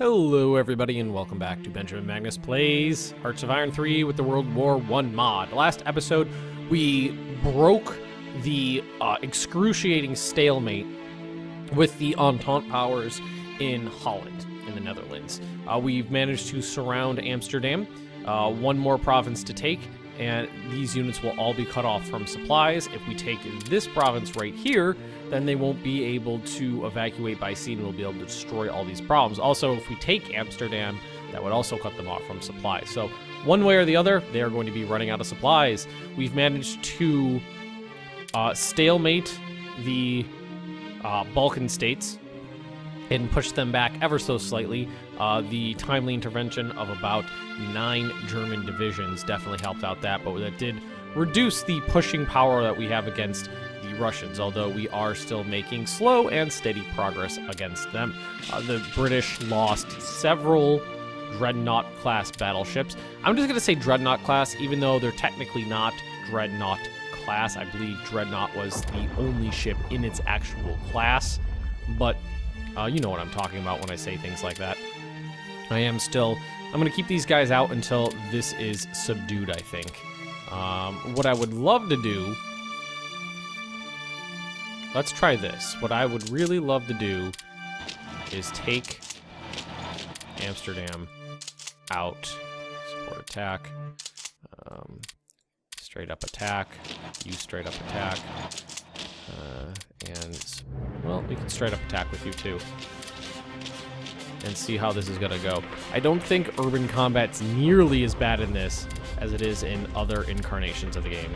Hello everybody and welcome back to Benjamin Magnus Plays Hearts of Iron 3 with the World War I mod. Last episode, we broke the excruciating stalemate with the Entente powers in Holland, in the Netherlands. We've managed to surround Amsterdam, one more province to take, and these units will all be cut off from supplies. If we take this province right here, then they won't be able to evacuate by sea and we'll be able to destroy all these problems. Also, if we take Amsterdam, that would also cut them off from supplies. So one way or the other, they are going to be running out of supplies. We've managed to stalemate the Balkan states and push them back ever so slightly. The timely intervention of about 9 German divisions definitely helped out that, but that did reduce the pushing power that we have against the Russians, although we are still making slow and steady progress against them. The British lost several Dreadnought-class battleships. I'm just going to say Dreadnought-class, even though they're technically not Dreadnought-class. I believe Dreadnought was the only ship in its actual class, but you know what I'm talking about when I say things like that. I'm going to keep these guys out until this is subdued, I think. What I would love to do... Let's try this. What I would really love to do is take Amsterdam out. Support attack. Straight up attack. You straight up attack. And, well, we can straight up attack with you too. And see how this is going to go. I don't think urban combat's nearly as bad in this as it is in other incarnations of the game.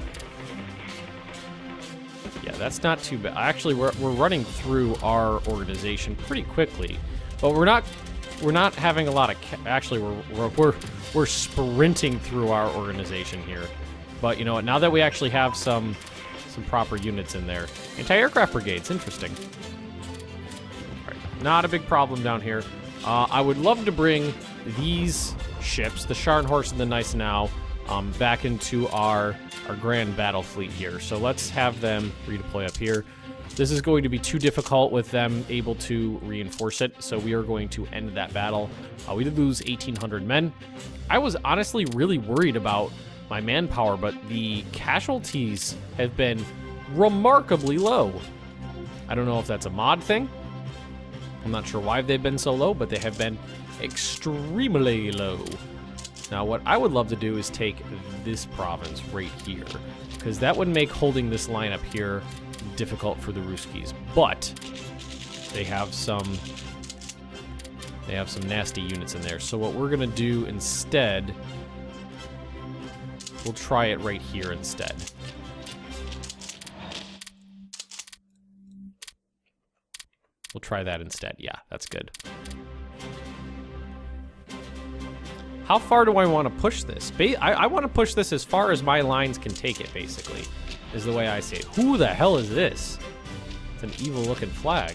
Yeah, that's not too bad. Actually, we're running through our organization pretty quickly, but we're not having a lot of. Actually, we're sprinting through our organization here. But you know what? Now that we actually have some proper units in there, anti-aircraft brigades, interesting. All right, not a big problem down here. I would love to bring these ships, the Scharnhorst and the Gneisenau, back into our grand battle fleet here. So let's have them redeploy up here. This is going to be too difficult with them able to reinforce it, so we are going to end that battle. We did lose 1,800 men. I was honestly really worried about my manpower, but the casualties have been remarkably low. I don't know if that's a mod thing. I'm not sure why they've been so low, but they have been extremely low. Now, what I would love to do is take this province right here, because that would make holding this line up here difficult for the Ruskies. But they have some nasty units in there. So what we're gonna do instead, we'll try it right here instead. We'll try that instead. Yeah, that's good. How far do I want to push this? I want to push this as far as my lines can take it, basically, is the way I see it. Who the hell is this? It's an evil-looking flag.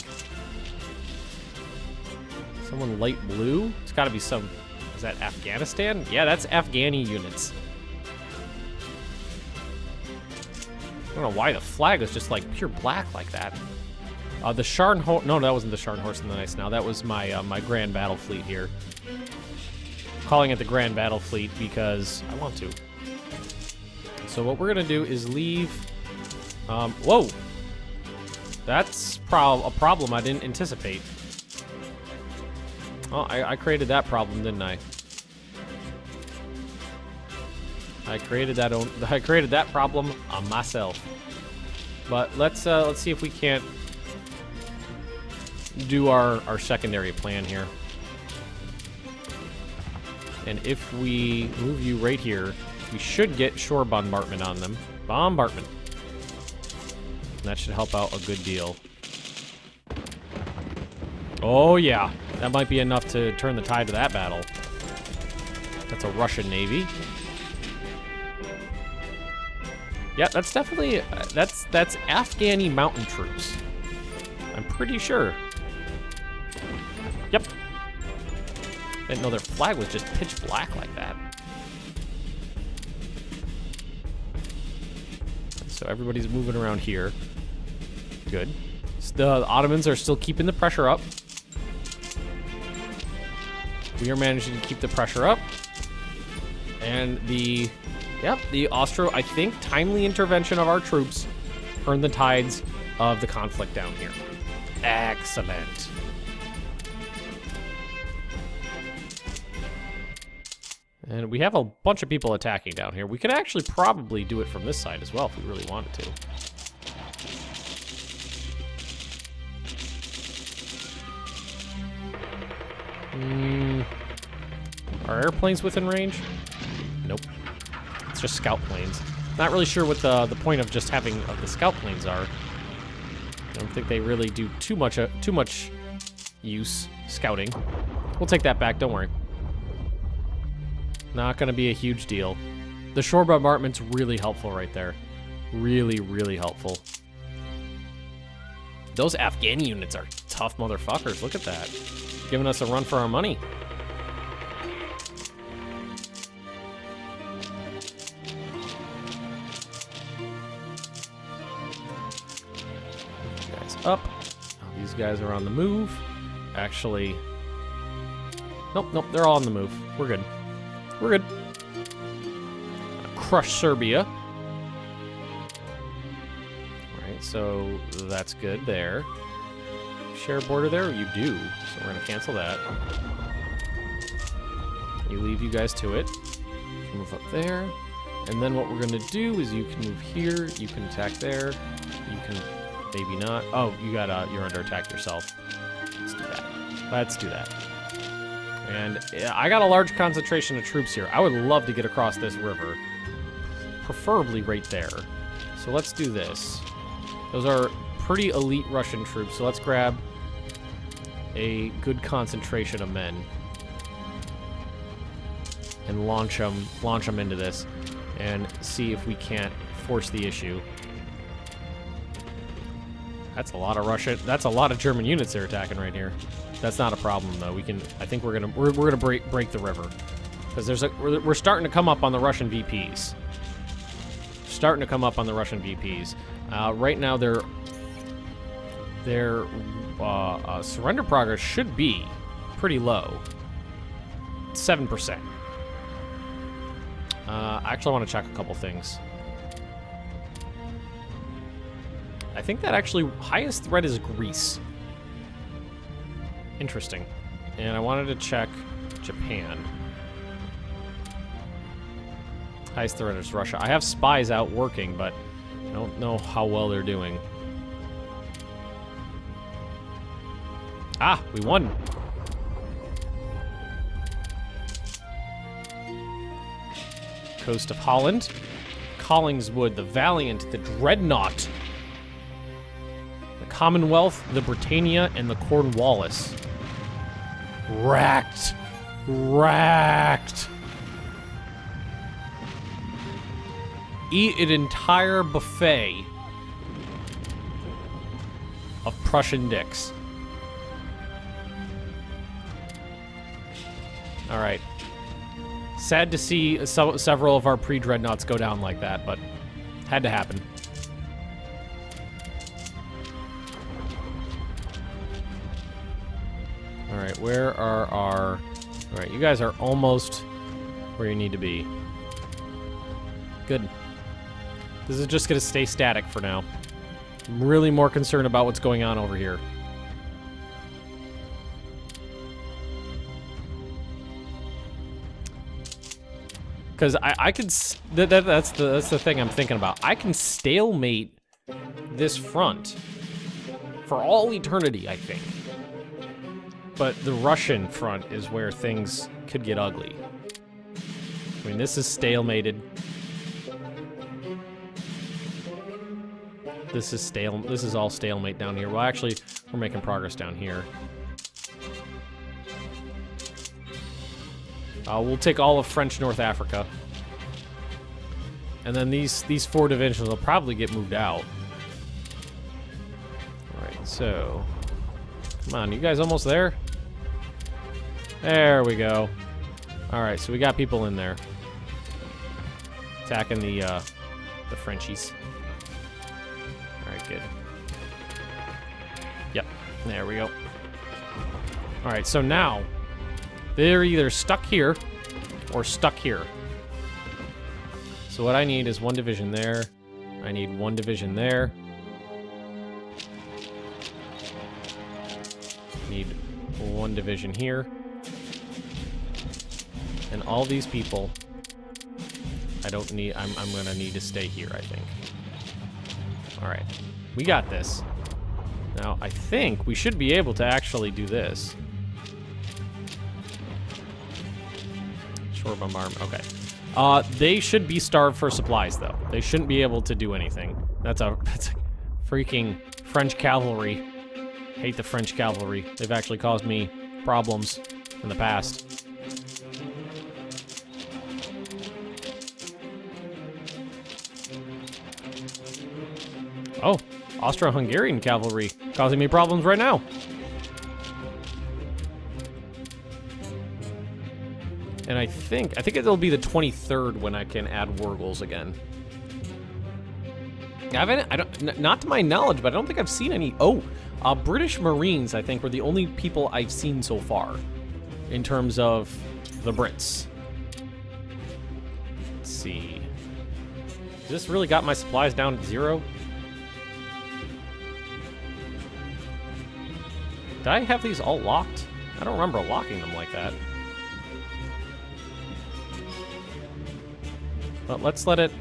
Someone light blue? It's got to be some... Is that Afghanistan? Yeah, that's Afghani units. I don't know why the flag is just, like, pure black like that. The Scharnhorst... No, that wasn't the Scharnhorst and the Gneisenau. That was my, my Grand Battle Fleet here. Calling it the Grand Battle Fleet because I want to. So what we're gonna do is leave. Whoa, that's a problem I didn't anticipate. Oh, I created that problem, didn't I? I created that problem on myself. But let's see if we can't do our secondary plan here. And if we move you right here, we should get shore bombardment on them. Bombardment. And that should help out a good deal. Oh yeah, that might be enough to turn the tide of that battle. That's a Russian Navy. Yeah, that's definitely, that's Afghani mountain troops. I'm pretty sure. Yep. Didn't know their flag was just pitch black like that. So everybody's moving around here. Good. So the Ottomans are still keeping the pressure up. We are managing to keep the pressure up. And the Austro, I think, timely intervention of our troops turned the tides of the conflict down here. Excellent. And we have a bunch of people attacking down here. We could actually probably do it from this side as well if we really wanted to. Are airplanes within range? Nope. It's just scout planes. Not really sure what the point of just having the scout planes are. I don't think they really do too much use scouting. We'll take that back, don't worry. Not gonna be a huge deal. The shore bombardment's really helpful right there. Really, really helpful. Those Afghani units are tough motherfuckers. Look at that. Giving us a run for our money. Guys up. Oh, these guys are on the move. Actually, nope, they're all on the move. We're good. We're good. Crush Serbia. Alright, so that's good there. Share border there? You do. So we're gonna cancel that. You leave you guys to it. Move up there. And then what we're gonna do is you can move here, you can attack there, you can maybe not. Oh, you're under attack yourself. Let's do that. Let's do that. And I got a large concentration of troops here. I would love to get across this river. Preferably right there. So let's do this. Those are pretty elite Russian troops, so let's grab a good concentration of men. And launch them into this. And see if we can't force the issue. That's a lot of Russian. That's a lot of German units they're attacking right here. That's not a problem though. We can. I think we're gonna break the river because we're starting to come up on the Russian VPs. Starting to come up on the Russian VPs. Right now their surrender progress should be pretty low. 7%. I actually want to check a couple things. I think that actually highest threat is Greece. Interesting. And I wanted to check Japan. Highest threat is Russia. I have spies out working, but I don't know how well they're doing. Ah, we won. Coast of Holland. Collingswood, the Valiant, the Dreadnought. The Commonwealth, the Britannia, and the Cornwallis. Racked. Racked. Eat an entire buffet of Prussian dicks. All right. Sad to see several of our pre-dreadnoughts go down like that, but had to happen. All right, where are our... All right, you guys are almost where you need to be. Good. This is just going to stay static for now. I'm really more concerned about what's going on over here. Because I could... That's the thing I'm thinking about. I can stalemate this front for all eternity, I think. But the Russian front is where things could get ugly. I mean, this is stalemated. This is all stalemate down here. Well, actually, we're making progress down here. We'll take all of French North Africa. And then these 4 divisions will probably get moved out. Alright, so... Come on, you guys almost there? There we go. Alright, so we got people in there. Attacking the Frenchies. Alright, good. Yep, there we go. Alright, so now... They're either stuck here or stuck here. So what I need is 1 division there. I need 1 division there. Need 1 division here. And all these people, I don't need, I'm gonna need to stay here, I think. All right, we got this. Now, I think we should be able to actually do this. Shore bombardment, okay. They should be starved for supplies, though. They shouldn't be able to do anything. That's a freaking French cavalry. Hate the French cavalry. They've actually caused me problems in the past. Oh, Austro-Hungarian cavalry causing me problems right now. And I think it'll be the 23rd when I can add Wargles again. Not to my knowledge, but I don't think I've seen any. Oh, British Marines, I think, were the only people I've seen so far in terms of the Brits. Let's see. Has this really got my supplies down to 0? Did I have these all locked? I don't remember locking them like that. But let's let it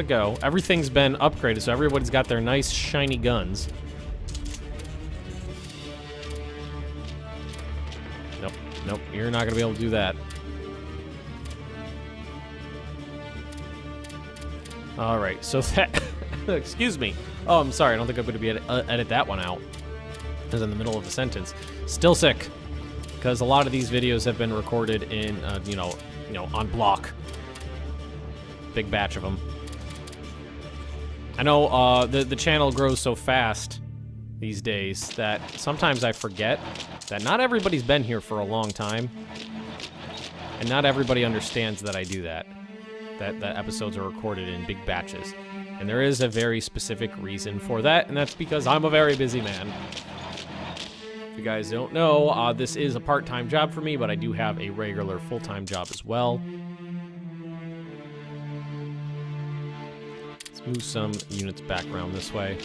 go. Everything's been upgraded, so everybody's got their nice shiny guns. Nope, nope, you're not gonna be able to do that. All right, so that, excuse me. Oh, I'm sorry, I don't think I'm gonna be able to edit that one out. It was in the middle of a sentence. Still sick, because a lot of these videos have been recorded in, you know, on block. Big batch of them. I know the channel grows so fast these days that sometimes I forget that not everybody's been here for a long time, and not everybody understands that I do that. That episodes are recorded in big batches. And there is a very specific reason for that, and that's because I'm a very busy man. If you guys don't know, this is a part-time job for me, but I do have a regular full-time job as well. Let's move some units back around this way.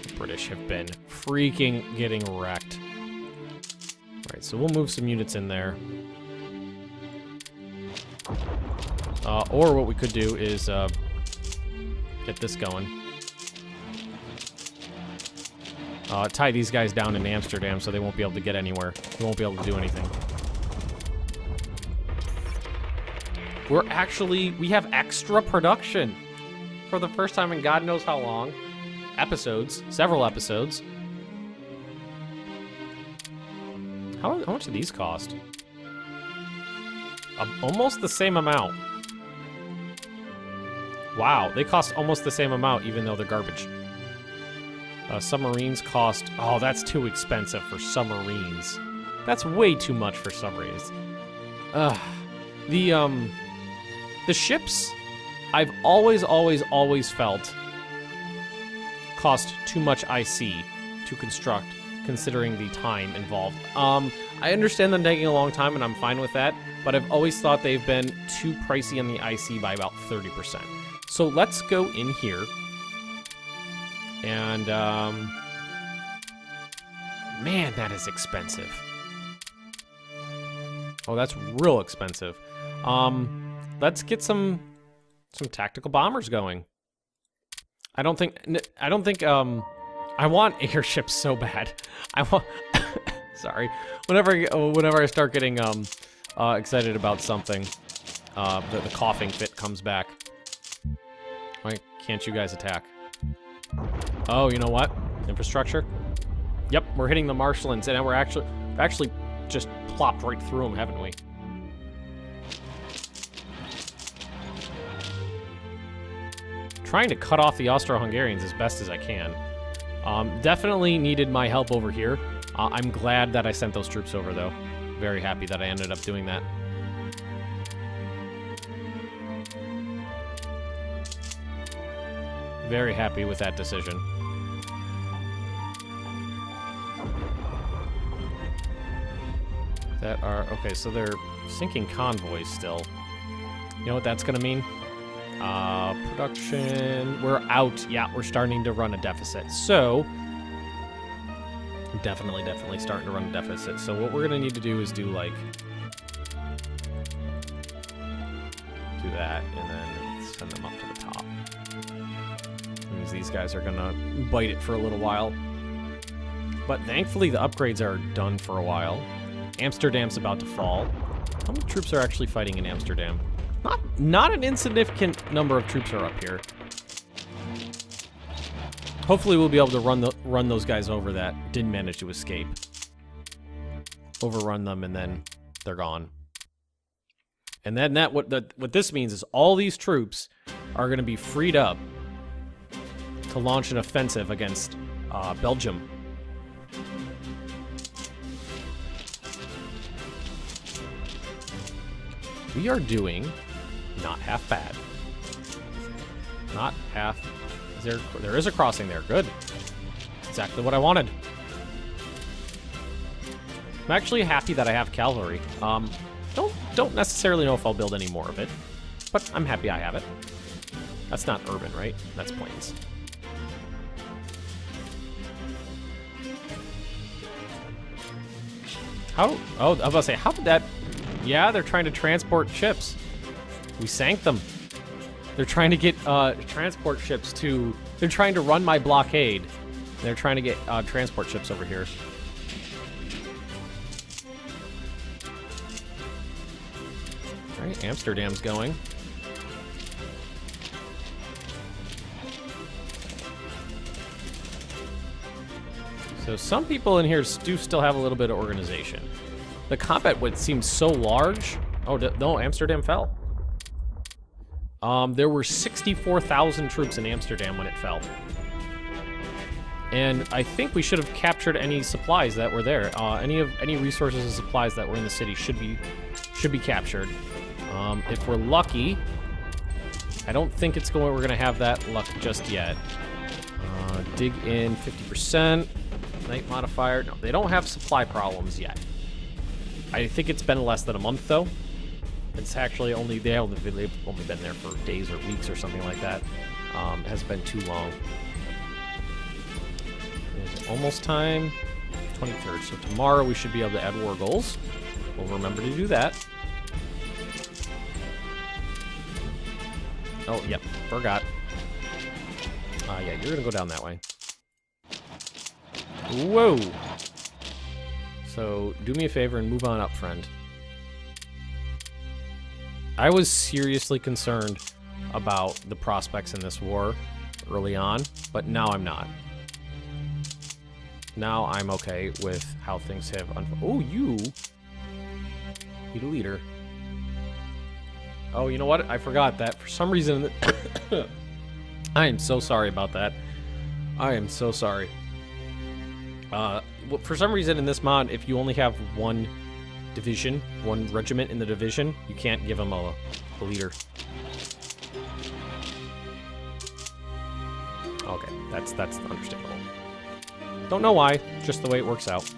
The British have been freaking getting wrecked. All right, so we'll move some units in there. Or what we could do is get this going. Tie these guys down in Amsterdam so they won't be able to get anywhere. They won't be able to do anything. We have extra production for the first time in God knows how long. Episodes, several episodes. How much do these cost? Almost the same amount. Wow, they cost almost the same amount even though they're garbage. Submarines cost... Oh, that's too expensive for submarines. That's way too much for submarines. The ships, I've always felt cost too much IC to construct, considering the time involved. I understand them taking a long time, and I'm fine with that, but I've always thought they've been too pricey on the IC by about 30%. So let's go in here, and, man, that is expensive. Oh, that's real expensive. Let's get some tactical bombers going. I don't think, I want airships so bad. I want, sorry. Whenever I start getting, excited about something, the coughing fit comes back. Why can't you guys attack? Oh, you know what? Infrastructure? Yep, we're hitting the marshlands, and we're actually just plopped right through them, haven't we? Trying to cut off the Austro-Hungarians as best as I can. Definitely needed my help over here. I'm glad that I sent those troops over, though. Very happy that I ended up doing that. Very happy with that decision. that are... Okay, so they're sinking convoys still. You know what that's going to mean? Production... We're out. Yeah, we're starting to run a deficit. So... Definitely starting to run a deficit. So what we're going to need to do is do, like... Do that, and then send them up to the top. Means these guys are going to bite it for a little while. But thankfully, the upgrades are done for a while. Amsterdam's about to fall. How many troops are actually fighting in Amsterdam? Not an insignificant number of troops are up here. Hopefully, we'll be able to run those guys over that didn't manage to escape. Overrun them, and then they're gone. And then what this means is all these troops are going to be freed up to launch an offensive against Belgium. We are doing not half bad. Not half... There is a crossing there. Good. Exactly what I wanted. I'm actually happy that I have cavalry. Don't necessarily know if I'll build any more of it, but I'm happy I have it. That's not urban, right? That's plains. How? Oh, I was about to say, how did that... Yeah, they're trying to transport ships. We sank them. They're trying to get transport ships to... They're trying to run my blockade. They're trying to get transport ships over here. All right, Amsterdam's going. So some people in here do still have a little bit of organization. The combat would seem so large. Oh, no, Amsterdam fell. There were 64,000 troops in Amsterdam when it fell. And I think we should have captured any supplies that were there. Any resources and supplies that were in the city should be captured. If we're lucky, I don't think we're gonna have that luck just yet. Dig in 50%. Night modifier. No, they don't have supply problems yet. I think it's been less than a month though. It's actually they've only been there for days or weeks or something like that. It hasn't been too long. It's almost time. 23rd. So tomorrow we should be able to add war goals. We'll remember to do that. Oh, yep. Forgot. Yeah, you're gonna go down that way. Whoa! So, do me a favor and move on up, friend. I was seriously concerned about the prospects in this war early on, but now I'm not. Now I'm okay with how things have Oh, you need a leader. Oh, you know what? I forgot that. For some reason... I am so sorry about that. I am so sorry. For some reason in this mod, if you only have one division, one regiment in the division, you can't give them a leader. Okay, that's understandable. Don't know why, just the way it works out.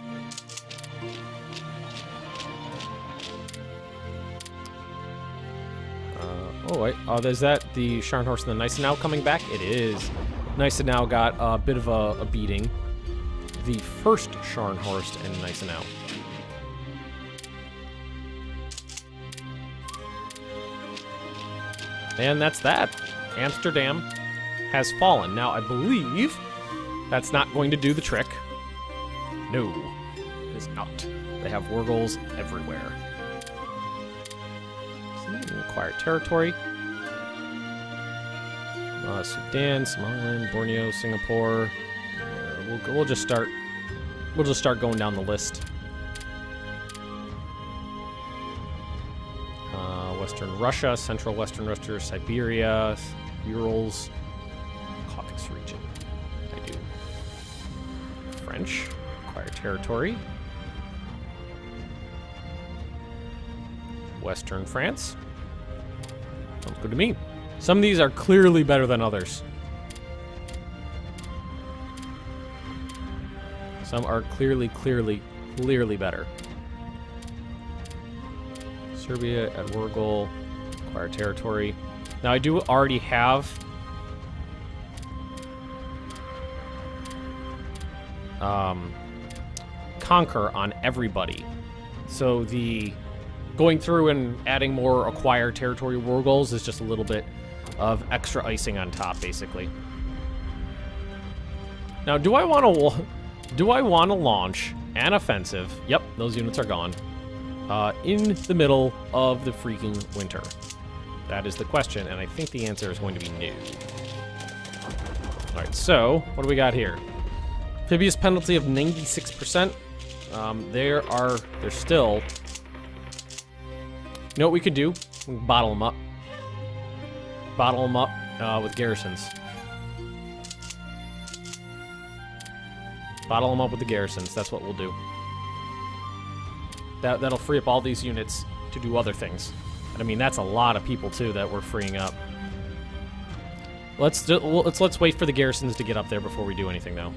Is that the Scharnhorst and the Gneisenau coming back? It is. Gneisenau got a bit of a beating. The first Scharnhorst and Gneisenau. And that's that. Amsterdam has fallen. Now, I believe that's not going to do the trick. No, it is not. They have war goals everywhere. Acquire territory. Sudan, Somaliland, Borneo, Singapore. We'll just start going down the list. Western Russia, Central Western Russia, Siberia, Urals, Caucasus region. I do. French, acquire territory. Western France. Sounds good to me. Some of these are clearly better than others. Some are clearly better. Serbia at Wurgel, acquire territory. Now I do already have conquer on everybody. So the going through and adding more acquire territory Wurgels is just a little bit of extra icing on top, basically. Now, do I want to launch an offensive? Yep, those units are gone. In the middle of the freaking winter. That is the question, and I think the answer is going to be no. All right, so what do we got here? Amphibious penalty of 96%. There's still. You know what we could do? We can bottle them up. Bottle them up with garrisons. Bottle them up with the garrisons. That's what we'll do. That'll free up all these units to do other things. And I mean, that's a lot of people too that we're freeing up. Let's wait for the garrisons to get up there before we do anything, though.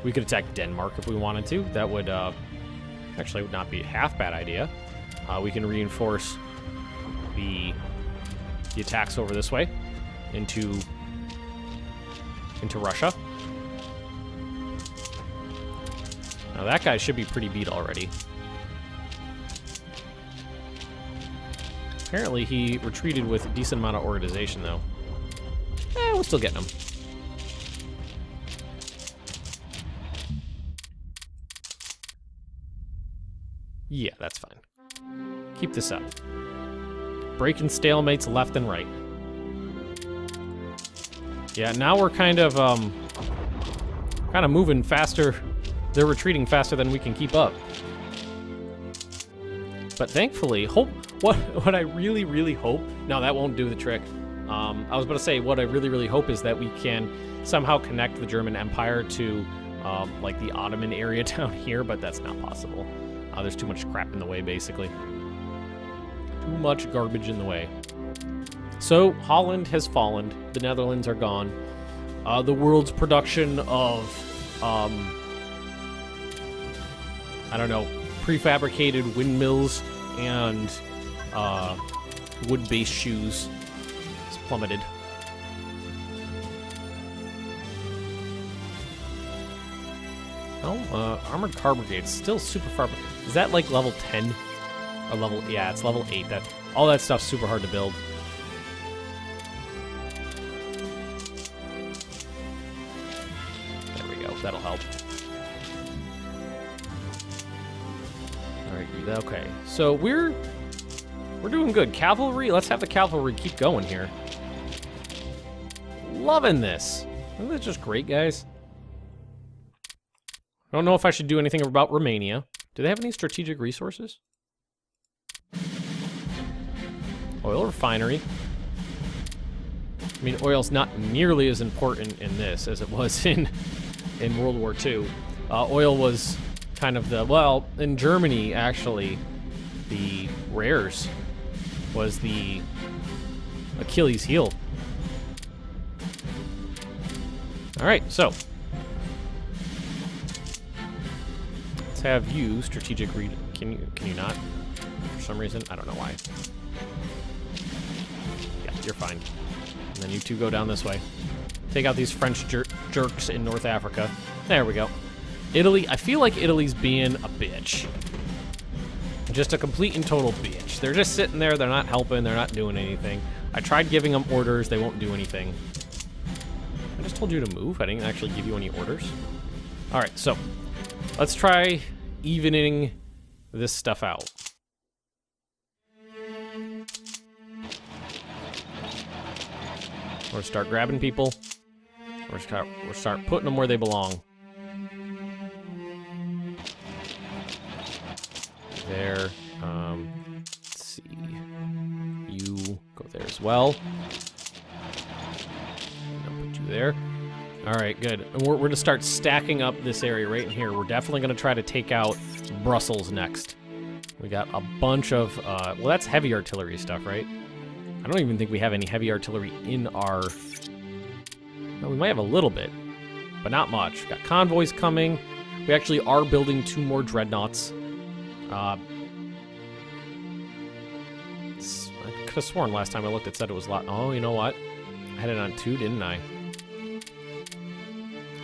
We could attack Denmark if we wanted to. That would actually would not be a half bad idea. We can reinforce the attacks over this way into Russia. Now that guy should be pretty beat already. Apparently he retreated with a decent amount of organization, though. We're still getting him. Yeah, that's fine. Keep this up. Breaking stalemates left and right. Yeah, now we're kind of moving faster. They're retreating faster than we can keep up. But thankfully, what I really, really hope... No, that won't do the trick. I was about to say, what I really, really hope is that we can somehow connect the German Empire to, like, the Ottoman area down here, but that's not possible. There's too much crap in the way, basically. Too much garbage in the way. So, Holland has fallen. The Netherlands are gone. The world's production of, I don't know, prefabricated windmills and wood-based shoes has plummeted. Oh, armored car brigade, still super far. Is that like level 10? Or level, yeah, it's level 8. All that stuff's super hard to build. There we go, that'll help. Alright, okay. So we're doing good. Cavalry, let's have the cavalry keep going here. Loving this. Isn't that just great, guys? I don't know if I should do anything about Romania. Do they have any strategic resources? Oil refinery. I mean, oil's not nearly as important in this as it was in World War II. Oil was kind of the, well, in Germany, actually, the rares was the Achilles heel. All right, so let's have you strategic read. Can you not? For some reason, I don't know why. Yeah, you're fine. And then you two go down this way. Take out these French jerks in North Africa. There we go. Italy, I feel like Italy's being a bitch. Just a complete and total bitch. They're just sitting there, they're not helping, they're not doing anything. I tried giving them orders, they won't do anything. I just told you to move, I didn't actually give you any orders. Alright, so let's try evening this stuff out. We're gonna start grabbing people. We're start putting them where they belong. There. Let's see. You go there as well. I'll put you there. All right, good. And we're gonna start stacking up this area right in here. We're definitely gonna try to take out Brussels next. We got a bunch of, well, that's heavy artillery stuff, right? I don't even think we have any heavy artillery in our... No, we might have a little bit, but not much. We've got convoys coming. We actually are building 2 more dreadnoughts. could have sworn last time I looked it said it was lot. Oh, you know what? I had it on 2, didn't I?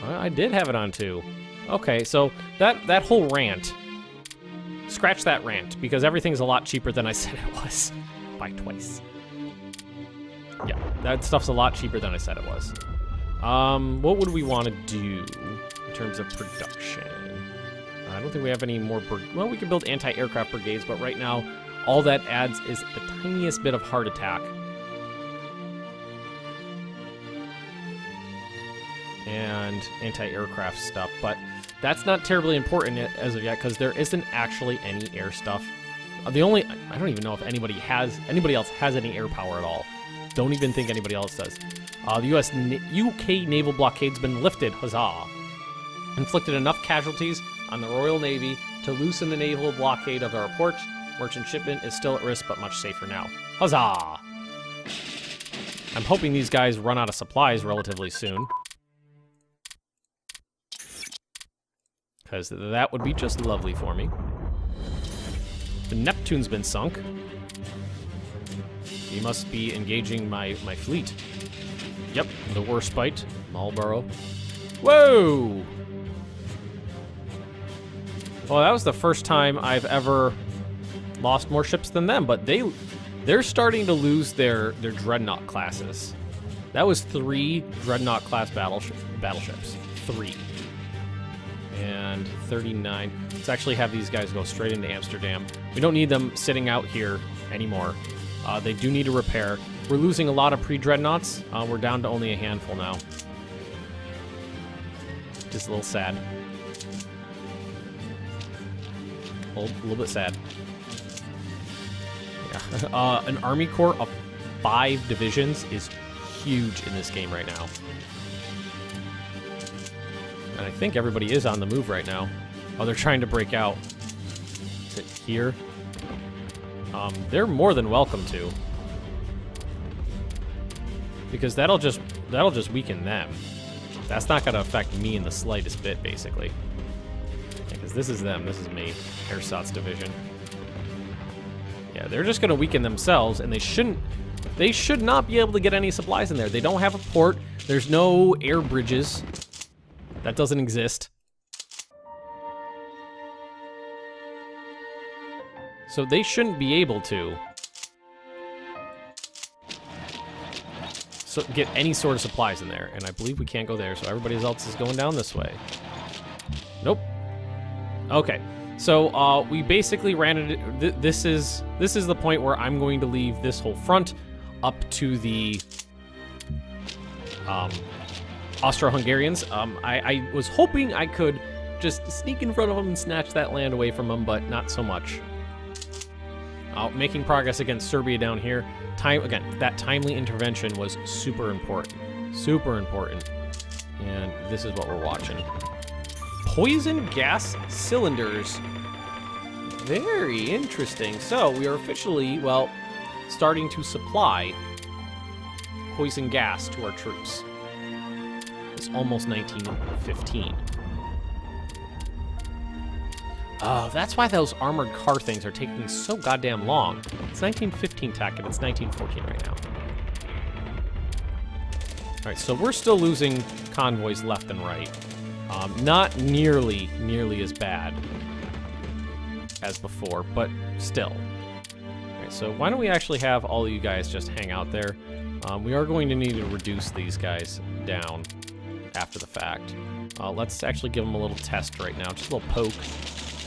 I did have it on 2. Okay, so that whole rant, scratch that rant, because everything's a lot cheaper than I said it was by twice. Yeah, that stuff's a lot cheaper than I said it was. What would we want to do in terms of production? I don't think we have any more. Well, we could build anti-aircraft brigades, but right now, all that adds is the tiniest bit of heart attack. And anti-aircraft stuff, but that's not terribly important as of yet because there isn't actually any air stuff. I don't even know if anybody else has any air power at all. Don't even think anybody else does. The UK naval blockade's been lifted, huzzah. Inflicted enough casualties on the Royal Navy to loosen the naval blockade of our ports. Merchant shipment is still at risk, but much safer now. Huzzah! I'm hoping these guys run out of supplies relatively soon. Because that would be just lovely for me. The Neptune's been sunk. He must be engaging my fleet. Yep, the Warspite, Marlborough. Whoa! Well, that was the first time I've ever lost more ships than them, but they're starting to lose their Dreadnought classes. That was 3 Dreadnought class battleships. 3. And 39. Let's actually have these guys go straight into Amsterdam. We don't need them sitting out here anymore. They do need a repair. We're losing a lot of pre-dreadnoughts. We're down to only a handful now. Just a little sad. A little bit sad. Yeah. An army corps of 5 divisions is huge in this game right now. And I think everybody is on the move right now. Oh, they're trying to break out. Is it here? They're more than welcome to. Because that'll just weaken them. That's not gonna affect me in the slightest bit, basically. Because this is them, this is me. Ersatz division. Yeah, they're just gonna weaken themselves, and they should not be able to get any supplies in there. They don't have a port. There's no air bridges. That doesn't exist. So they shouldn't be able to get any sort of supplies in there. And I believe we can't go there, so everybody else is going down this way. Nope. Okay. So we basically ran it. This is the point where I'm going to leave this whole front up to the Austro-Hungarians. I was hoping I could just sneak in front of them and snatch that land away from them, but not so much. Making progress against Serbia down here. Again, that timely intervention was super important. Super important. And this is what we're watching. Poison gas cylinders. Very interesting. So we are officially, well, starting to supply poison gas to our troops. It's almost 1915. Oh, that's why those armored car things are taking so goddamn long. It's 1915 tech and it's 1914 right now. All right, so we're still losing convoys left and right. Not nearly as bad as before, but still. All right, so why don't we actually have all of you guys just hang out there? We are going to need to reduce these guys down after the fact. Let's actually give them a little test right now, just a little poke.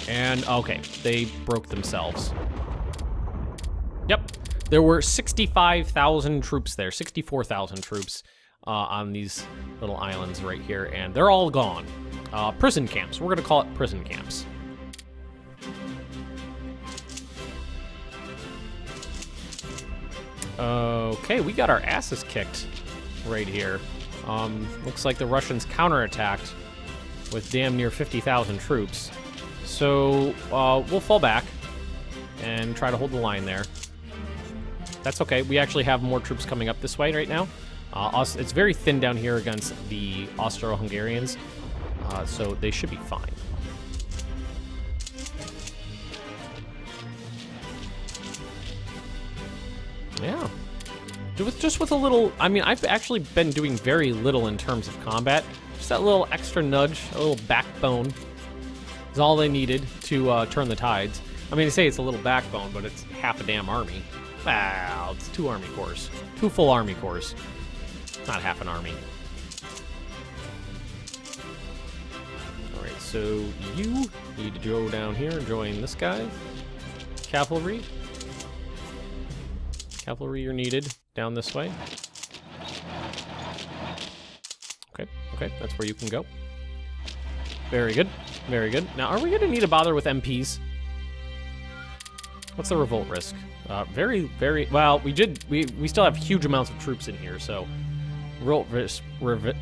And, okay, they broke themselves. Yep, there were 65,000 troops there, 64,000 troops on these little islands right here, and they're all gone. Prison camps, we're gonna call it prison camps. Okay, we got our asses kicked right here. Looks like the Russians counterattacked with damn near 50,000 troops. So, we'll fall back and try to hold the line there. That's okay. We actually have more troops coming up this way right now. It's very thin down here against the Austro-Hungarians, so they should be fine. Yeah. Just with a little, I mean, I've actually been doing very little in terms of combat. Just that little extra nudge, a little backbone is all they needed to turn the tides. I mean, they say it's a little backbone, but it's half a damn army. Wow, it's 2 army corps. 2 full army corps. Not half an army. All right, so you need to go down here and join this guy. Cavalry. Cavalry, you're needed down this way. Okay, that's where you can go. Very good, very good. Now, are we going to need to bother with MPs? What's the revolt risk? Very, well, we still have huge amounts of troops in here, so revolt risk, revolt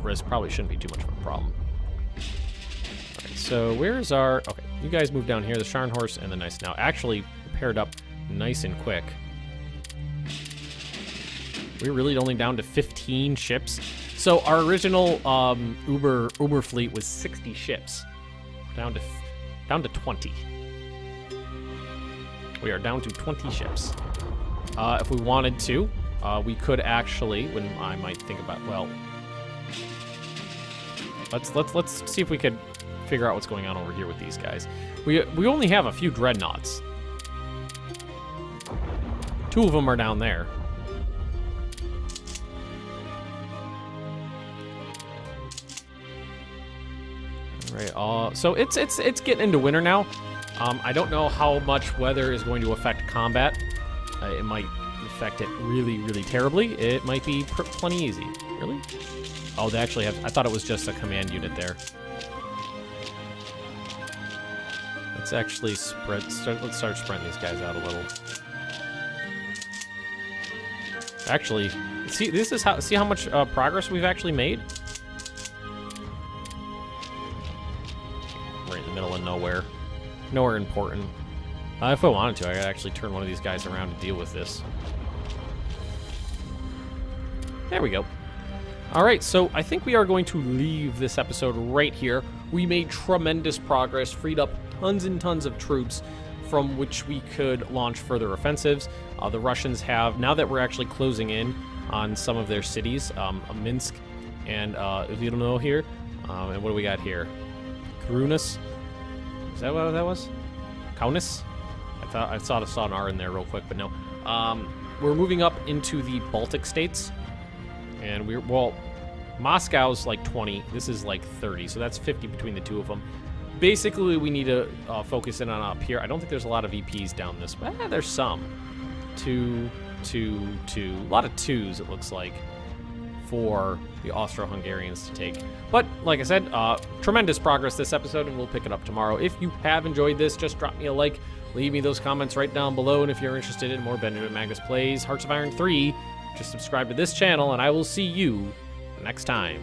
risk probably shouldn't be too much of a problem. All right, so where's our, okay, you guys move down here, the Scharnhorst and the Nice now actually paired up nice and quick. We're really only down to 15 ships. So our original Uber fleet was 60 ships, down to 20. We are down to 20 ships. If we wanted to, we could actually, when I might think about, well, let's see if we could figure out what's going on over here with these guys. We only have a few dreadnoughts. 2 of them are down there. All right, so it's getting into winter now. I don't know how much weather is going to affect combat. It might affect it really, really terribly. It might be plenty easy. Really? Oh, they actually have, I thought it was just a command unit there. Let's actually let's start spreading these guys out a little. Actually, see how much progress we've actually made? Right in the middle of nowhere. Nowhere important. If I wanted to, I could actually turn one of these guys around to deal with this. There we go. All right, so I think we are going to leave this episode right here. We made tremendous progress, freed up tons and tons of troops from which we could launch further offensives. The Russians have, now that we're actually closing in on some of their cities, Minsk and Vilno here. And what do we got here? Krunis. Is that what that was? Kaunas? I thought I saw an R in there real quick, but no. We're moving up into the Baltic states. And well, Moscow's like 20. This is like 30, so that's 50 between the 2 of them. Basically, we need to focus in on up here. I don't think there's a lot of EPs down this way. There's some. 2, 2, 2. A lot of 2s, it looks like, for the Austro-Hungarians to take. But, like I said, tremendous progress this episode, and we'll pick it up tomorrow. If you have enjoyed this, just drop me a like. Leave me those comments right down below, and if you're interested in more Benjamin Magnus Plays Hearts of Iron 3, just subscribe to this channel, and I will see you next time.